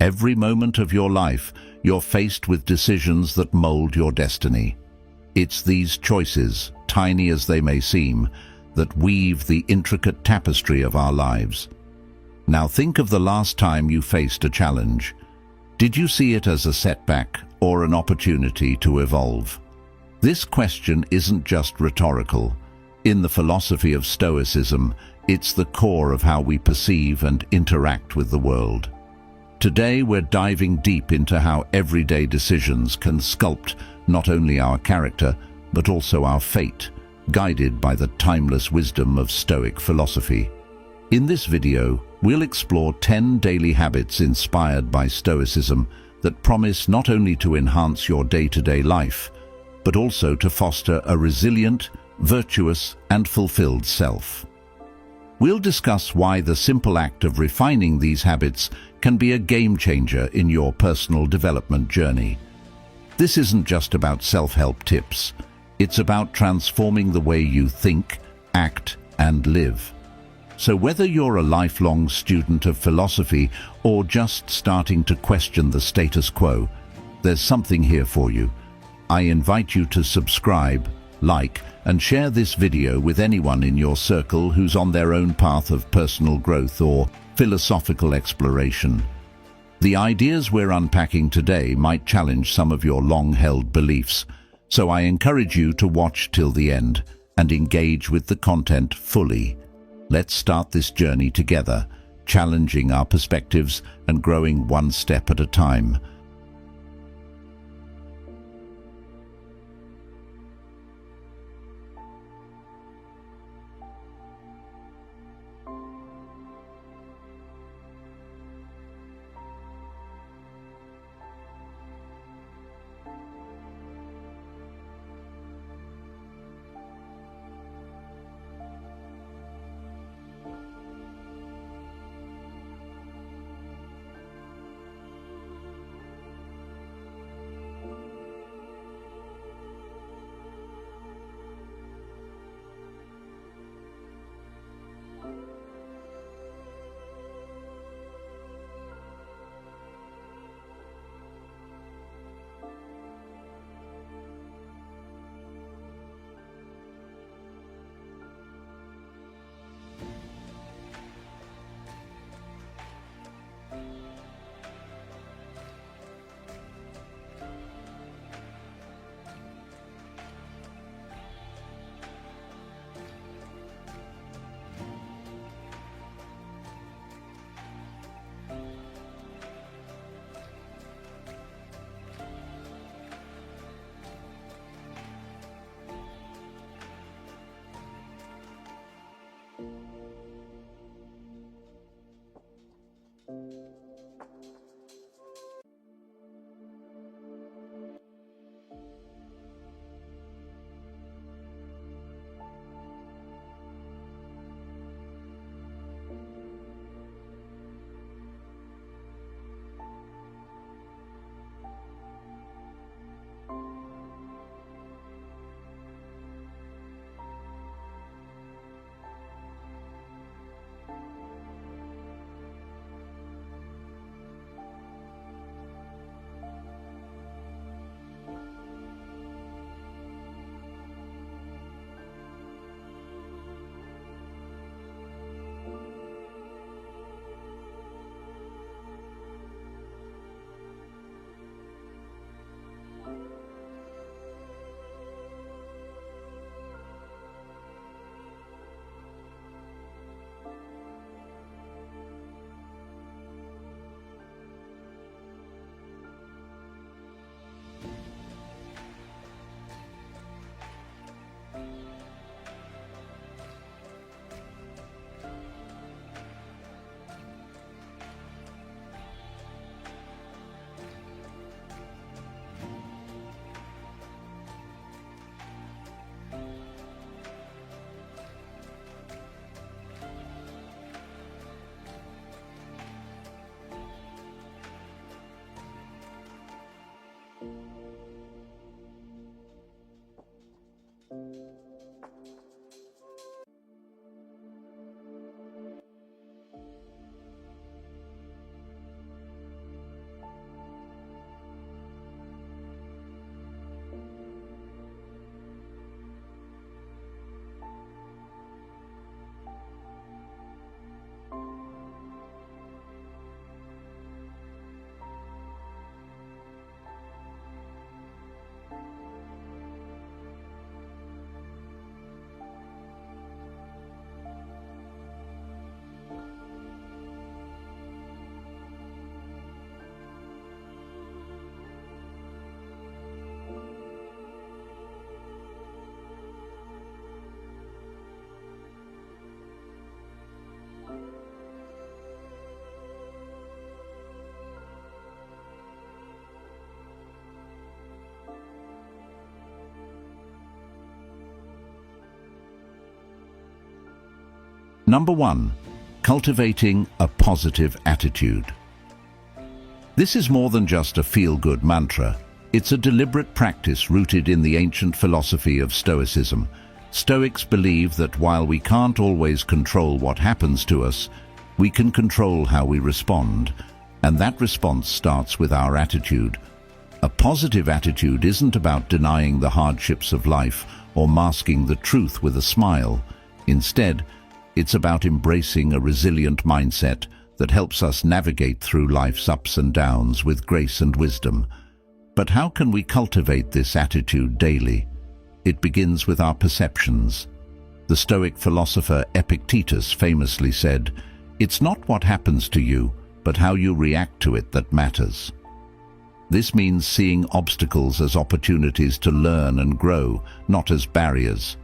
Every moment of your life, you're faced with decisions that mold your destiny. It's these choices, tiny as they may seem, that weave the intricate tapestry of our lives. Now think of the last time you faced a challenge. Did you see it as a setback or an opportunity to evolve? This question isn't just rhetorical. In the philosophy of Stoicism, it's the core of how we perceive and interact with the world. Today we're diving deep into how everyday decisions can sculpt not only our character, but also our fate, guided by the timeless wisdom of Stoic philosophy. In this video, we'll explore 10 daily habits inspired by Stoicism that promise not only to enhance your day-to-day life, but also to foster a resilient, virtuous, and fulfilled self. We'll discuss why the simple act of refining these habits can be a game-changer in your personal development journey. This isn't just about self-help tips. It's about transforming the way you think, act, and live. So whether you're a lifelong student of philosophy or just starting to question the status quo, there's something here for you. I invite you to subscribe, like, and share this video with anyone in your circle who's on their own path of personal growth or philosophical exploration. The ideas we're unpacking today might challenge some of your long-held beliefs, so I encourage you to watch till the end and engage with the content fully. Let's start this journey together, challenging our perspectives and growing one step at a time. Number 1. Cultivating a positive attitude. This is more than just a feel-good mantra. It's a deliberate practice rooted in the ancient philosophy of Stoicism. Stoics believe that while we can't always control what happens to us, we can control how we respond, and that response starts with our attitude. A positive attitude isn't about denying the hardships of life or masking the truth with a smile. Instead, it's about embracing a resilient mindset that helps us navigate through life's ups and downs with grace and wisdom. But how can we cultivate this attitude daily? It begins with our perceptions. The Stoic philosopher Epictetus famously said, "It's not what happens to you, but how you react to it that matters." This means seeing obstacles as opportunities to learn and grow, not as barriers.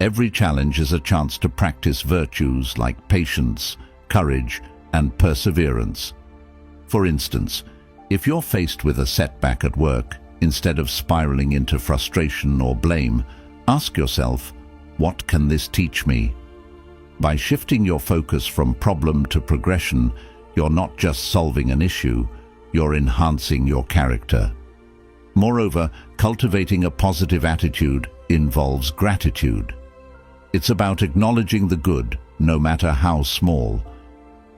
Every challenge is a chance to practice virtues like patience, courage, and perseverance. For instance, if you're faced with a setback at work, instead of spiraling into frustration or blame, ask yourself, what can this teach me? By shifting your focus from problem to progression, you're not just solving an issue, you're enhancing your character. Moreover, cultivating a positive attitude involves gratitude. It's about acknowledging the good, no matter how small.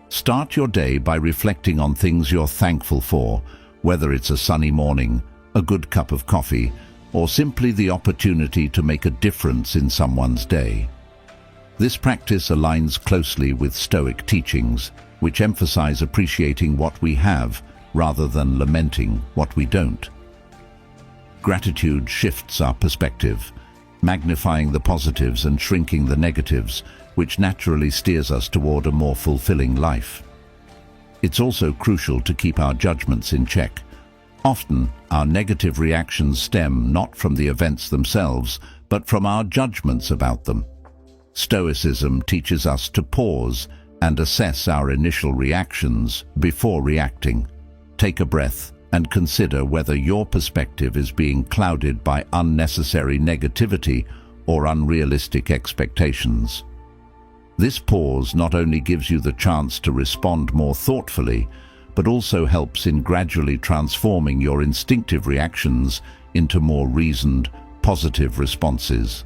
Start your day by reflecting on things you're thankful for, whether it's a sunny morning, a good cup of coffee, or simply the opportunity to make a difference in someone's day. This practice aligns closely with Stoic teachings, which emphasize appreciating what we have rather than lamenting what we don't. Gratitude shifts our perspective, magnifying the positives and shrinking the negatives, which naturally steers us toward a more fulfilling life. It's also crucial to keep our judgments in check. Often, our negative reactions stem not from the events themselves, but from our judgments about them. Stoicism teaches us to pause and assess our initial reactions before reacting. Take a breath and consider whether your perspective is being clouded by unnecessary negativity or unrealistic expectations. This pause not only gives you the chance to respond more thoughtfully, but also helps in gradually transforming your instinctive reactions into more reasoned, positive responses.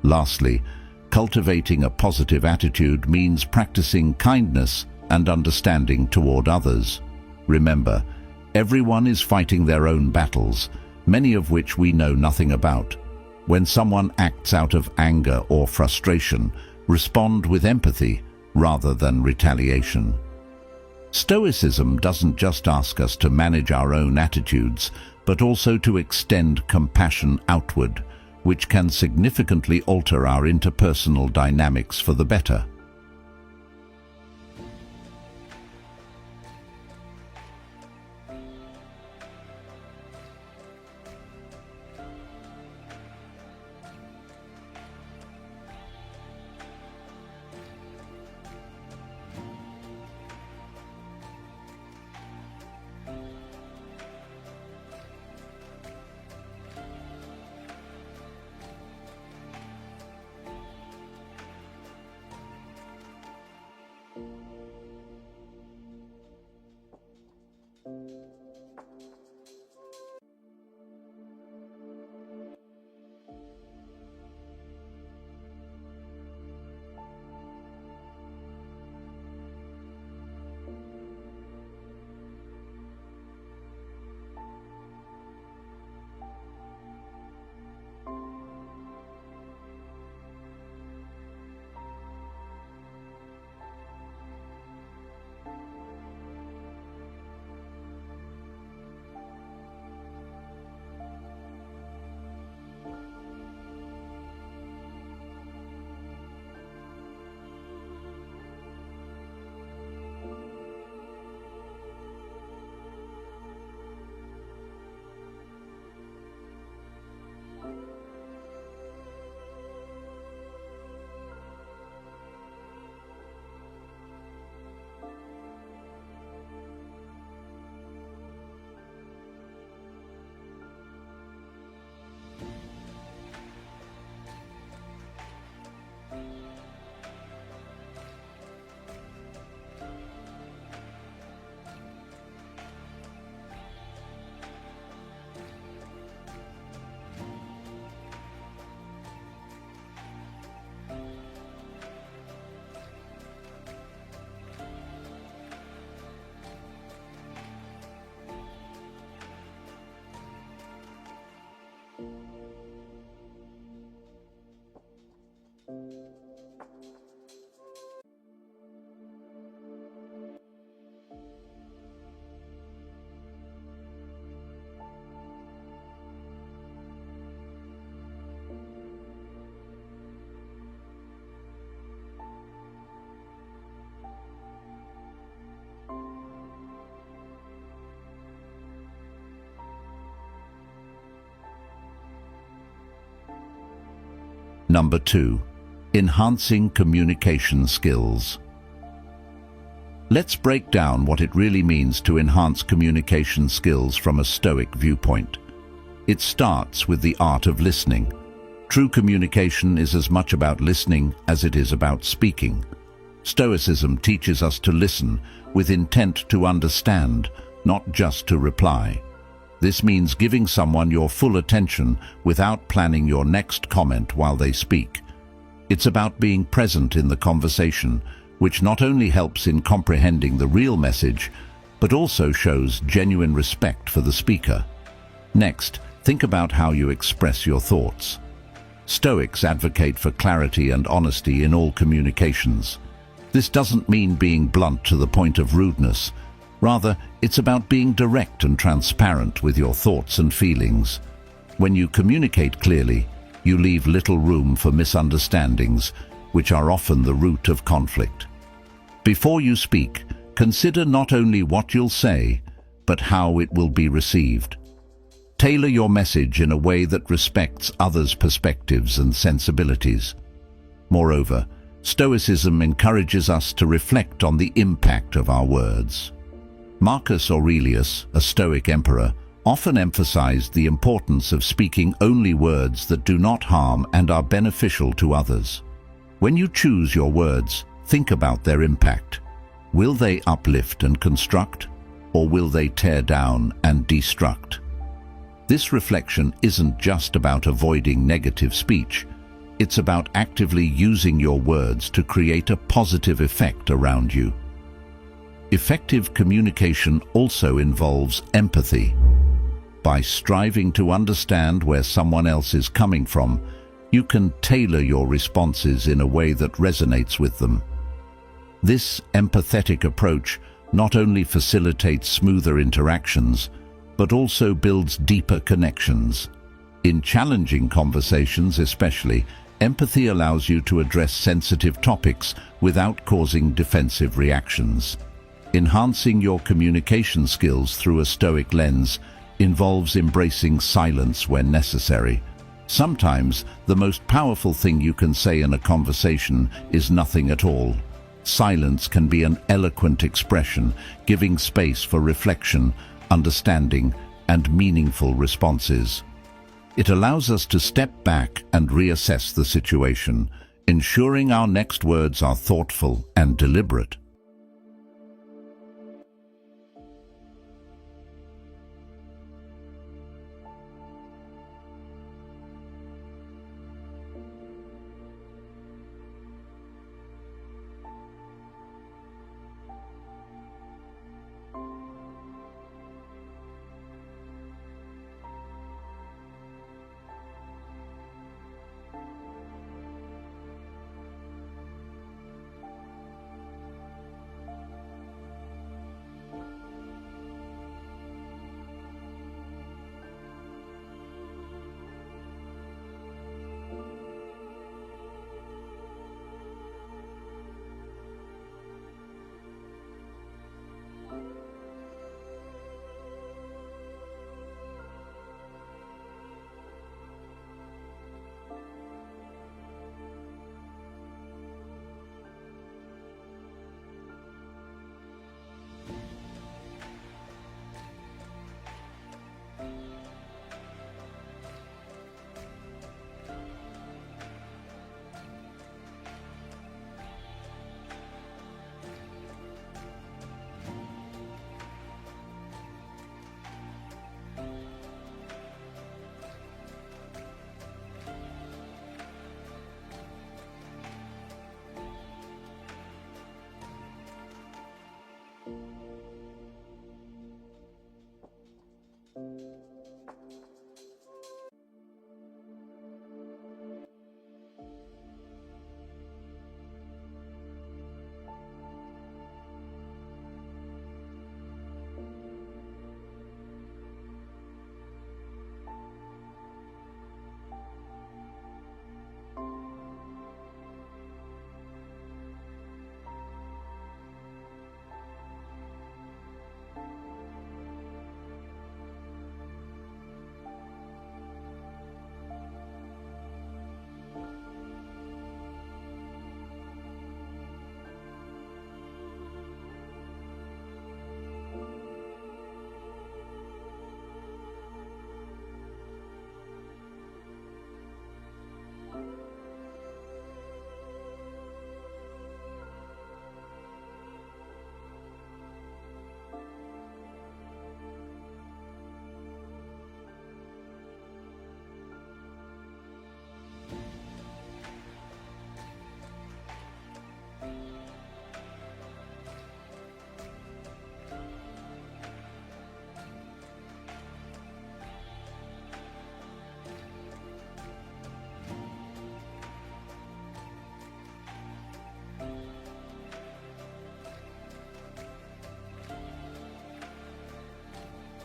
Lastly, cultivating a positive attitude means practicing kindness and understanding toward others. Remember, everyone is fighting their own battles, many of which we know nothing about. When someone acts out of anger or frustration, respond with empathy rather than retaliation. Stoicism doesn't just ask us to manage our own attitudes, but also to extend compassion outward, which can significantly alter our interpersonal dynamics for the better. Number 2. Enhancing communication skills. Let's break down what it really means to enhance communication skills from a Stoic viewpoint. It starts with the art of listening. True communication is as much about listening as it is about speaking. Stoicism teaches us to listen with intent to understand, not just to reply. This means giving someone your full attention without planning your next comment while they speak. It's about being present in the conversation, which not only helps in comprehending the real message, but also shows genuine respect for the speaker. Next, think about how you express your thoughts. Stoics advocate for clarity and honesty in all communications. This doesn't mean being blunt to the point of rudeness. Rather, it's about being direct and transparent with your thoughts and feelings. When you communicate clearly, you leave little room for misunderstandings, which are often the root of conflict. Before you speak, consider not only what you'll say, but how it will be received. Tailor your message in a way that respects others' perspectives and sensibilities. Moreover, Stoicism encourages us to reflect on the impact of our words. Marcus Aurelius, a Stoic emperor, often emphasized the importance of speaking only words that do not harm and are beneficial to others. When you choose your words, think about their impact. Will they uplift and construct, or will they tear down and destruct? This reflection isn't just about avoiding negative speech. It's about actively using your words to create a positive effect around you. Effective communication also involves empathy. By striving to understand where someone else is coming from, you can tailor your responses in a way that resonates with them. This empathetic approach not only facilitates smoother interactions, but also builds deeper connections. In challenging conversations especially, empathy allows you to address sensitive topics without causing defensive reactions. Enhancing your communication skills through a Stoic lens involves embracing silence when necessary. Sometimes, the most powerful thing you can say in a conversation is nothing at all. Silence can be an eloquent expression, giving space for reflection, understanding, and meaningful responses. It allows us to step back and reassess the situation, ensuring our next words are thoughtful and deliberate.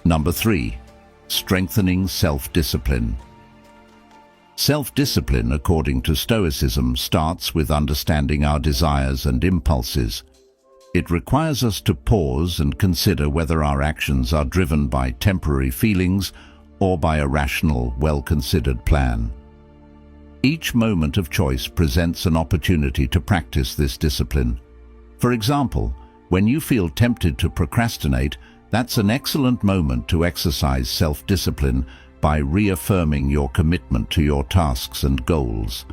Number 3. Strengthening self-discipline. Self-discipline, according to Stoicism, starts with understanding our desires and impulses. It requires us to pause and consider whether our actions are driven by temporary feelings or by a rational, well-considered plan. Each moment of choice presents an opportunity to practice this discipline. For example, when you feel tempted to procrastinate, that's an excellent moment to exercise self-discipline by reaffirming your commitment to your tasks and goals.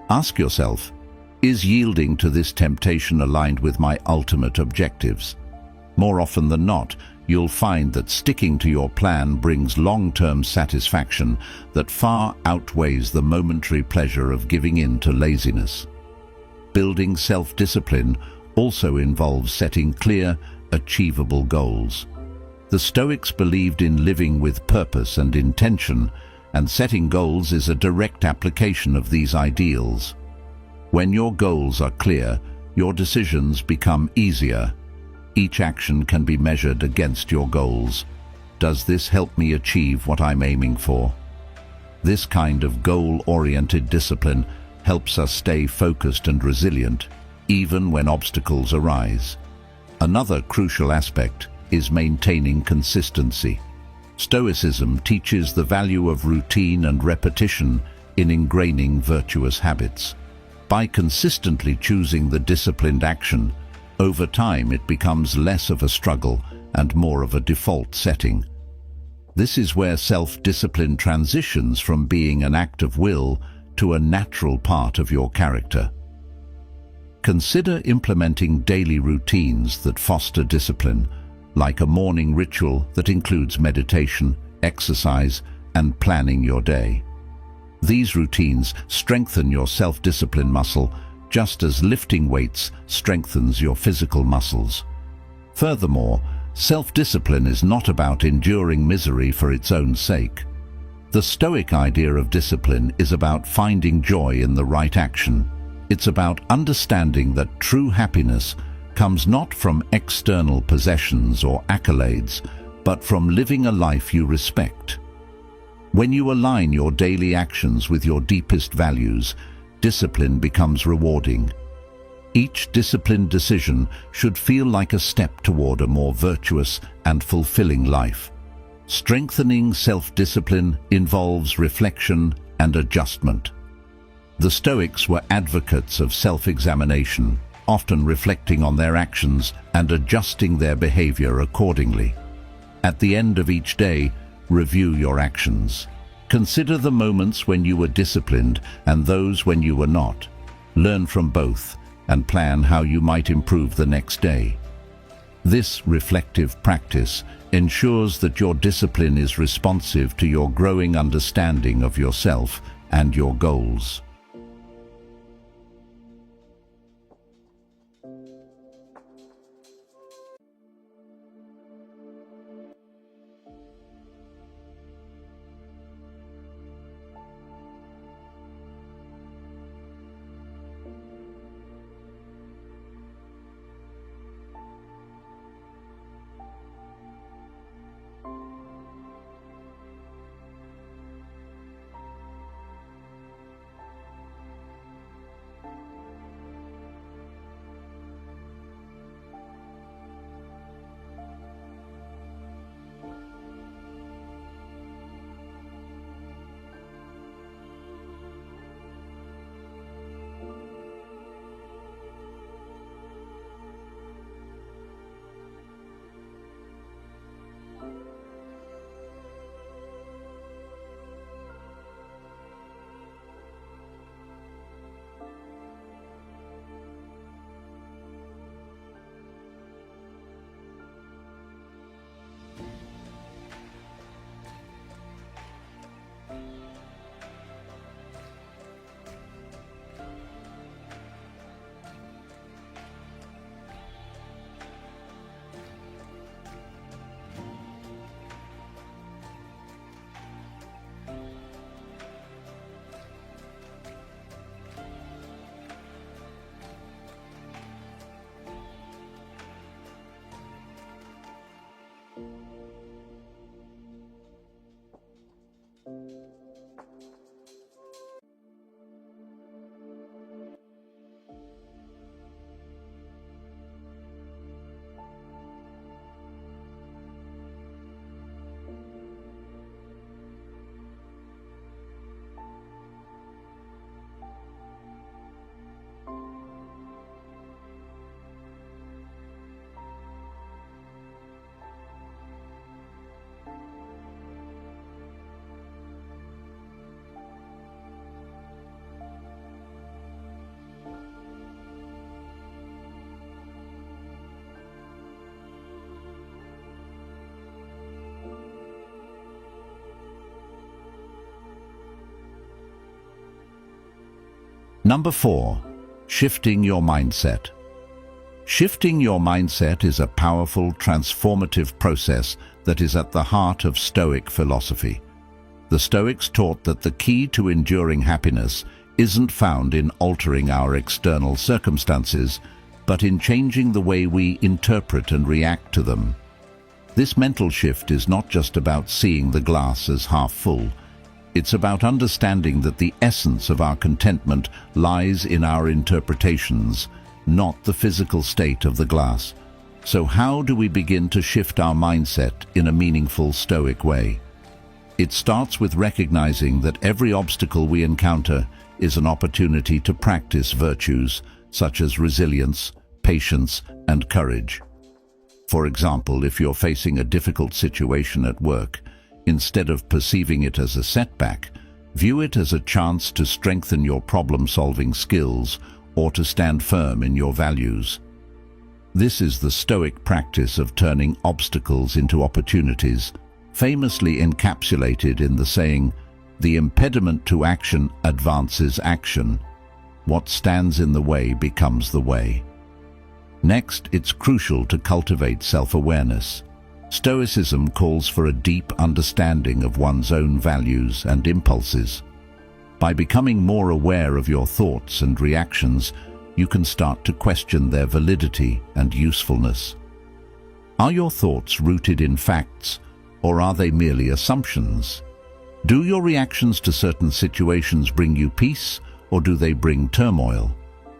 Ask yourself, is yielding to this temptation aligned with my ultimate objectives? More often than not, you'll find that sticking to your plan brings long-term satisfaction that far outweighs the momentary pleasure of giving in to laziness. Building self-discipline also involves setting clear, achievable goals. The Stoics believed in living with purpose and intention, and setting goals is a direct application of these ideals. When your goals are clear, your decisions become easier. Each action can be measured against your goals. Does this help me achieve what I'm aiming for? This kind of goal-oriented discipline helps us stay focused and resilient, even when obstacles arise. Another crucial aspect is maintaining consistency. Stoicism teaches the value of routine and repetition in ingraining virtuous habits. By consistently choosing the disciplined action, over time it becomes less of a struggle and more of a default setting. This is where self-discipline transitions from being an act of will to a natural part of your character. Consider implementing daily routines that foster discipline, like a morning ritual that includes meditation, exercise, and planning your day. These routines strengthen your self-discipline muscle, just as lifting weights strengthens your physical muscles. Furthermore, self-discipline is not about enduring misery for its own sake. The Stoic idea of discipline is about finding joy in the right action. It's about understanding that true happiness comes not from external possessions or accolades, but from living a life you respect. When you align your daily actions with your deepest values, discipline becomes rewarding. Each disciplined decision should feel like a step toward a more virtuous and fulfilling life. Strengthening self-discipline involves reflection and adjustment. The Stoics were advocates of self-examination, often reflecting on their actions and adjusting their behavior accordingly. At the end of each day, review your actions. Consider the moments when you were disciplined and those when you were not. Learn from both and plan how you might improve the next day. This reflective practice ensures that your discipline is responsive to your growing understanding of yourself and your goals. Number 4. Shifting your mindset. Shifting your mindset is a powerful, transformative process that is at the heart of Stoic philosophy. The Stoics taught that the key to enduring happiness isn't found in altering our external circumstances, but in changing the way we interpret and react to them. This mental shift is not just about seeing the glass as half full. It's about understanding that the essence of our contentment lies in our interpretations, not the physical state of the glass. So how do we begin to shift our mindset in a meaningful Stoic way? It starts with recognizing that every obstacle we encounter is an opportunity to practice virtues such as resilience, patience, and courage. For example, if you're facing a difficult situation at work, instead of perceiving it as a setback, view it as a chance to strengthen your problem-solving skills or to stand firm in your values. This is the Stoic practice of turning obstacles into opportunities, famously encapsulated in the saying, "The impediment to action advances action. What stands in the way becomes the way." Next, it's crucial to cultivate self-awareness. Stoicism calls for a deep understanding of one's own values and impulses. By becoming more aware of your thoughts and reactions, you can start to question their validity and usefulness. Are your thoughts rooted in facts, or are they merely assumptions? Do your reactions to certain situations bring you peace, or do they bring turmoil?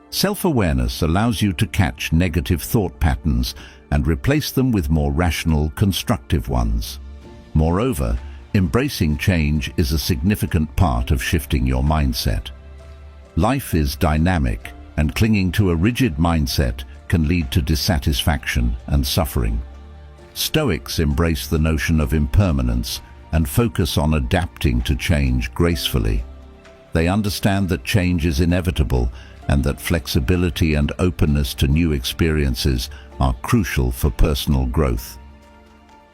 Self-awareness allows you to catch negative thought patterns and replace them with more rational, constructive ones. Moreover, embracing change is a significant part of shifting your mindset. Life is dynamic, and clinging to a rigid mindset can lead to dissatisfaction and suffering. Stoics embrace the notion of impermanence and focus on adapting to change gracefully. They understand that change is inevitable and that flexibility and openness to new experiences are crucial for personal growth.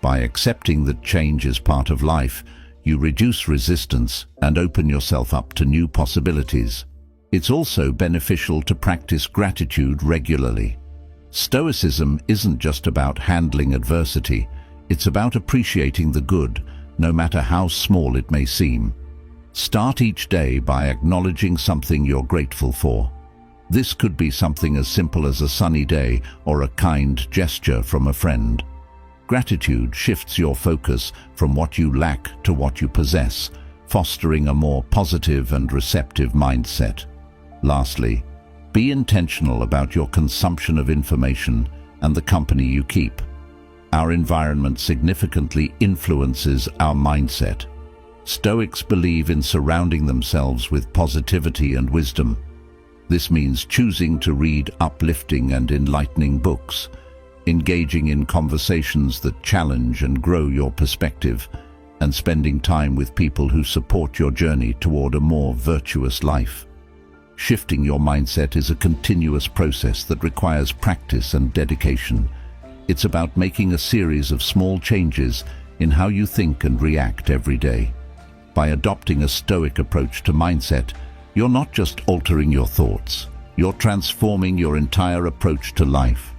By accepting that change is part of life, you reduce resistance and open yourself up to new possibilities. It's also beneficial to practice gratitude regularly. Stoicism isn't just about handling adversity, it's about appreciating the good, no matter how small it may seem. Start each day by acknowledging something you're grateful for. This could be something as simple as a sunny day or a kind gesture from a friend. Gratitude shifts your focus from what you lack to what you possess, fostering a more positive and receptive mindset. Lastly, be intentional about your consumption of information and the company you keep. Our environment significantly influences our mindset. Stoics believe in surrounding themselves with positivity and wisdom. This means choosing to read uplifting and enlightening books, engaging in conversations that challenge and grow your perspective, and spending time with people who support your journey toward a more virtuous life. Shifting your mindset is a continuous process that requires practice and dedication. It's about making a series of small changes in how you think and react every day. By adopting a Stoic approach to mindset, you're not just altering your thoughts, you're transforming your entire approach to life.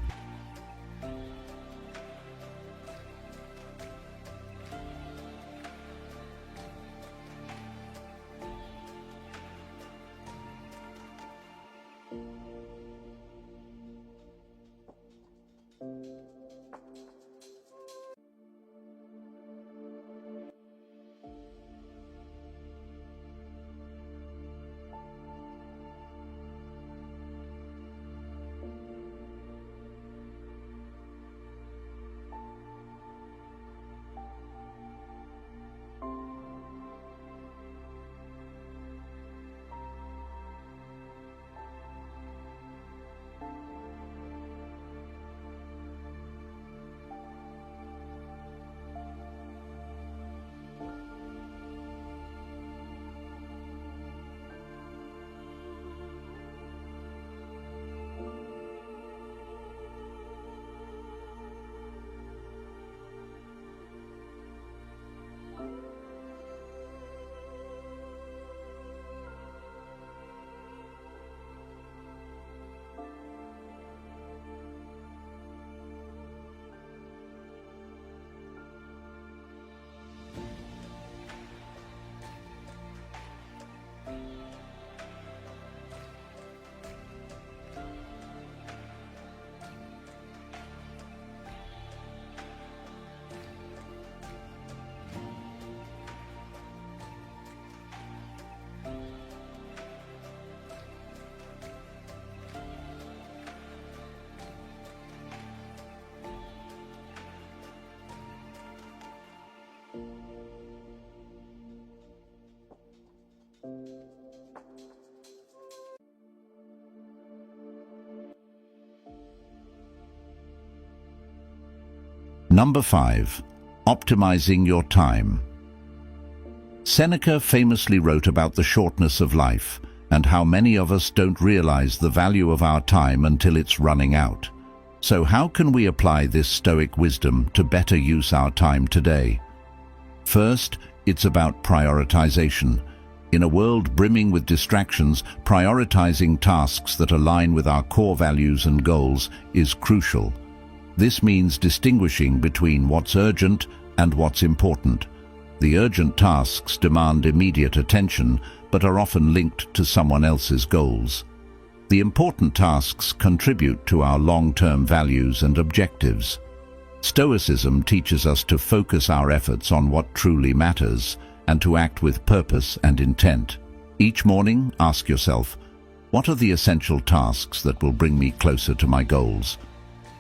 Number 5. Optimizing your time. Seneca famously wrote about the shortness of life and how many of us don't realize the value of our time until it's running out. So how can we apply this Stoic wisdom to better use our time today? First, it's about prioritization. In a world brimming with distractions, prioritizing tasks that align with our core values and goals is crucial. This means distinguishing between what's urgent and what's important. The urgent tasks demand immediate attention, but are often linked to someone else's goals. The important tasks contribute to our long-term values and objectives. Stoicism teaches us to focus our efforts on what truly matters and to act with purpose and intent. Each morning, ask yourself, what are the essential tasks that will bring me closer to my goals?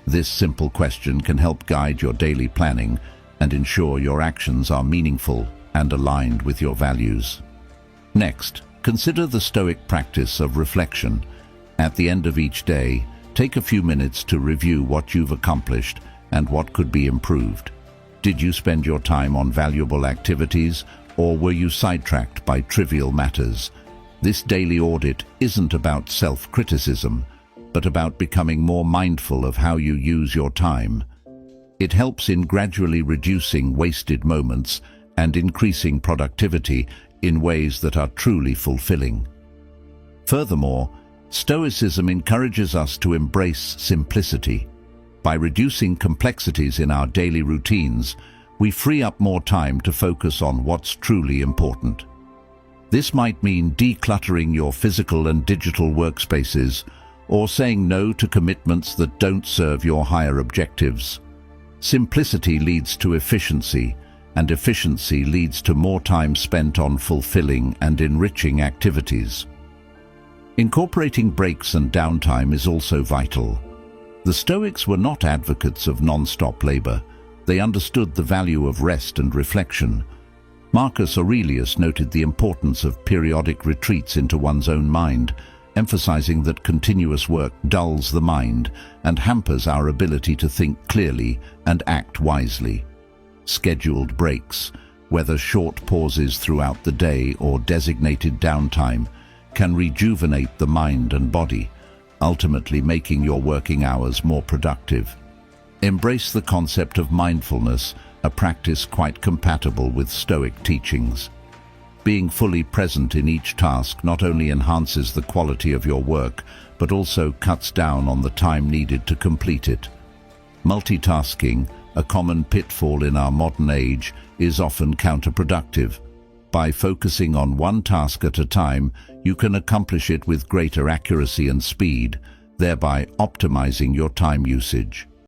This simple question can help guide your daily planning and ensure your actions are meaningful and aligned with your values. Next, consider the Stoic practice of reflection. At the end of each day, take a few minutes to review what you've accomplished and what could be improved. Did you spend your time on valuable activities, or were you sidetracked by trivial matters? This daily audit isn't about self-criticism, but about becoming more mindful of how you use your time. It helps in gradually reducing wasted moments and increasing productivity in ways that are truly fulfilling. Furthermore, Stoicism encourages us to embrace simplicity. By reducing complexities in our daily routines, we free up more time to focus on what's truly important. This might mean decluttering your physical and digital workspaces, or saying no to commitments that don't serve your higher objectives. Simplicity leads to efficiency, and efficiency leads to more time spent on fulfilling and enriching activities. Incorporating breaks and downtime is also vital. The Stoics were not advocates of non-stop labor. They understood the value of rest and reflection. Marcus Aurelius noted the importance of periodic retreats into one's own mind, emphasizing that continuous work dulls the mind and hampers our ability to think clearly and act wisely. Scheduled breaks, whether short pauses throughout the day or designated downtime, can rejuvenate the mind and body, ultimately making your working hours more productive. Embrace the concept of mindfulness, a practice quite compatible with Stoic teachings. Being fully present in each task not only enhances the quality of your work, but also cuts down on the time needed to complete it. Multitasking, a common pitfall in our modern age, is often counterproductive. By focusing on one task at a time, you can accomplish it with greater accuracy and speed, thereby optimizing your time usage.